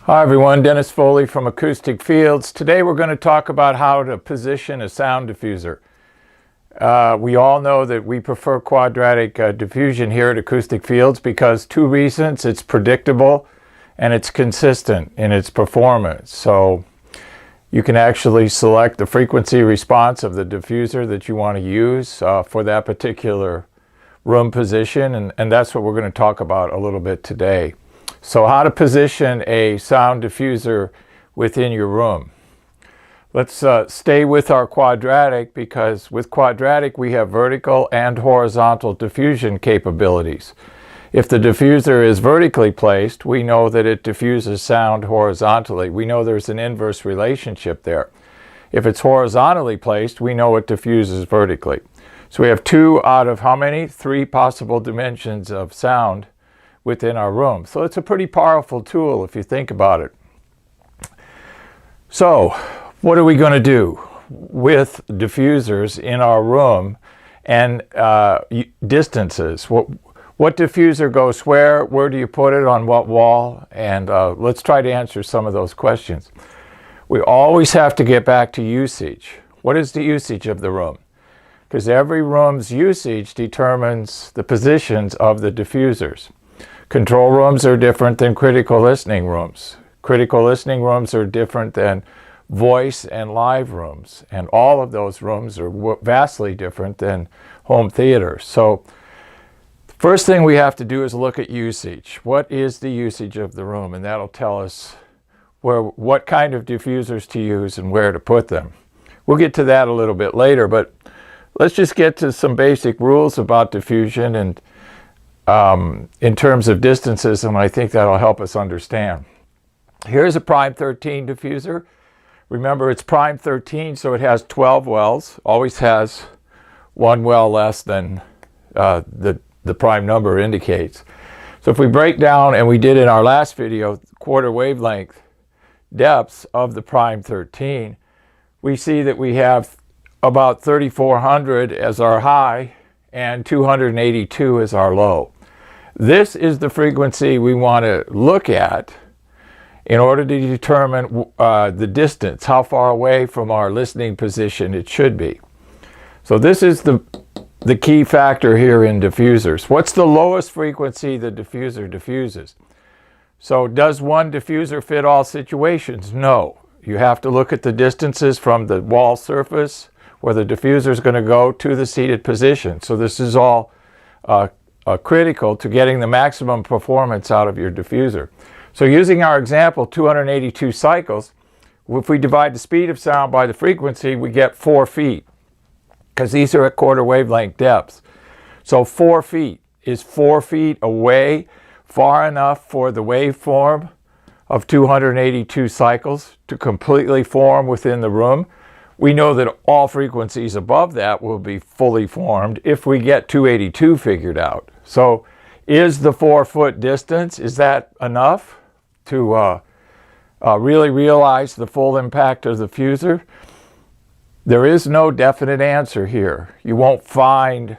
Hi everyone, Dennis Foley from Acoustic Fields. Today we're going to talk about how to position a sound diffuser. We all know that we prefer quadratic diffusion here at Acoustic Fields because two reasons: it's predictable and it's consistent in its performance. So you can actually select the frequency response of the diffuser that you want to use for that particular room position, and that's what we're going to talk about a little bit today. So how to position a sound diffuser within your room. Let's stay with our quadratic, because with quadratic we have vertical and horizontal diffusion capabilities. If the diffuser is vertically placed, we know that it diffuses sound horizontally. We know there's an inverse relationship there. If it's horizontally placed, we know it diffuses vertically. So we have two out of how many? Three possible dimensions of sound within our room. So it's a pretty powerful tool if you think about it. So what are we going to do with diffusers in our room and distances? What diffuser goes where? Where do you put it on what wall? And let's try to answer some of those questions. We always have to get back to usage. What is the usage of the room? Because every room's usage determines the positions of the diffusers. Control rooms are different than critical listening rooms. Critical listening rooms are different than voice and live rooms. And all of those rooms are vastly different than home theater. So the first thing we have to do is look at usage. What is the usage of the room? And that'll tell us what kind of diffusers to use and where to put them. We'll get to that a little bit later, but let's just get to some basic rules about diffusion and in terms of distances, and I think that'll help us understand. Here's a prime 13 diffuser. Remember, it's prime 13, so it has 12 wells. Always has one well less than the prime number indicates. So if we break down, and we did in our last video, quarter wavelength depths of the prime 13, we see that we have about 3,400 as our high and 282 as our low. This is the frequency we want to look at in order to determine the distance, how far away from our listening position it should be. So this is the key factor here in diffusers. What's the lowest frequency the diffuser diffuses? So does one diffuser fit all situations? No. You have to look at the distances from the wall surface where the diffuser is going to go to the seated position. So this is all critical to getting the maximum performance out of your diffuser. So using our example, 282 cycles, if we divide the speed of sound by the frequency, we get 4 feet, because these are at quarter wavelength depths. So 4 feet is 4 feet away, far enough for the waveform of 282 cycles to completely form within the room. We know that all frequencies above that will be fully formed if we get 282 figured out. So is the 4-foot distance, is that enough to really realize the full impact of the diffuser? There is no definite answer here. You won't find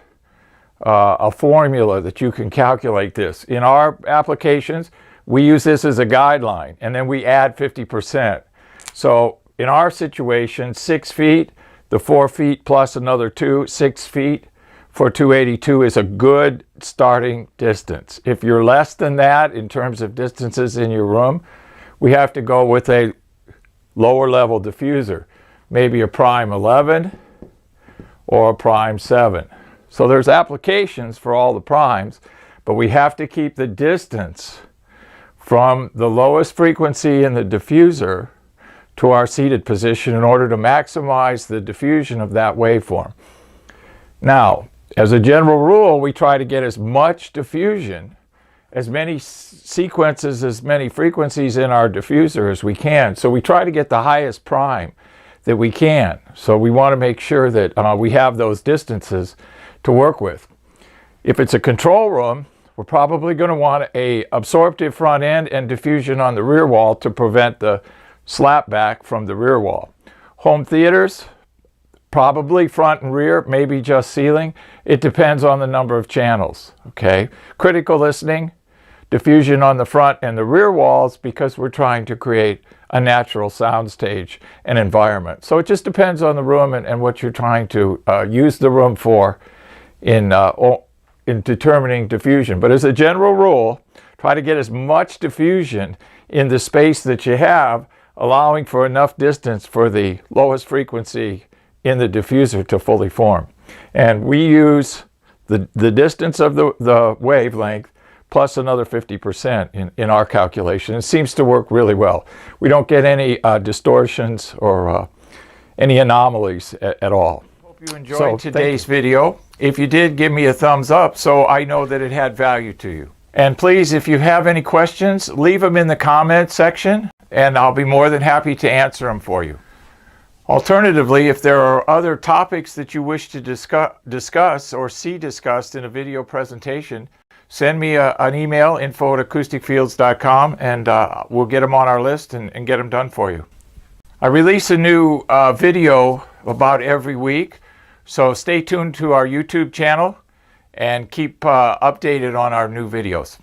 a formula that you can calculate this. In our applications, we use this as a guideline, and then we add 50%. So in our situation, 6 feet, the 4 feet plus another 2, 6 feet for 282 is a good starting distance. If you're less than that in terms of distances in your room, we have to go with a lower level diffuser, maybe a prime 11 or a prime 7. So there's applications for all the primes, but we have to keep the distance from the lowest frequency in the diffuser to our seated position in order to maximize the diffusion of that waveform. Now, as a general rule, we try to get as much diffusion, as many sequences, as many frequencies in our diffuser as we can. So we try to get the highest prime that we can. So we want to make sure that we have those distances to work with. If it's a control room, we're probably going to want a absorptive front end and diffusion on the rear wall to prevent the slap back from the rear wall. Home theaters, probably front and rear, maybe just ceiling. It depends on the number of channels, okay? Critical listening, diffusion on the front and the rear walls because we're trying to create a natural soundstage and environment. So it just depends on the room and what you're trying to use the room for in determining diffusion. But as a general rule, try to get as much diffusion in the space that you have, allowing for enough distance for the lowest frequency in the diffuser to fully form. And we use the distance of the wavelength plus another 50% in our calculation. It seems to work really well. We don't get any distortions or any anomalies at all. Hope you enjoyed today's video. If you did, give me a thumbs up so I know that it had value to you. And please, if you have any questions, leave them in the comment section and I'll be more than happy to answer them for you. Alternatively, if there are other topics that you wish to discuss or see discussed in a video presentation, send me an email, info@acousticfields.com, and we'll get them on our list and get them done for you. I release a new video about every week, so stay tuned to our YouTube channel and keep updated on our new videos.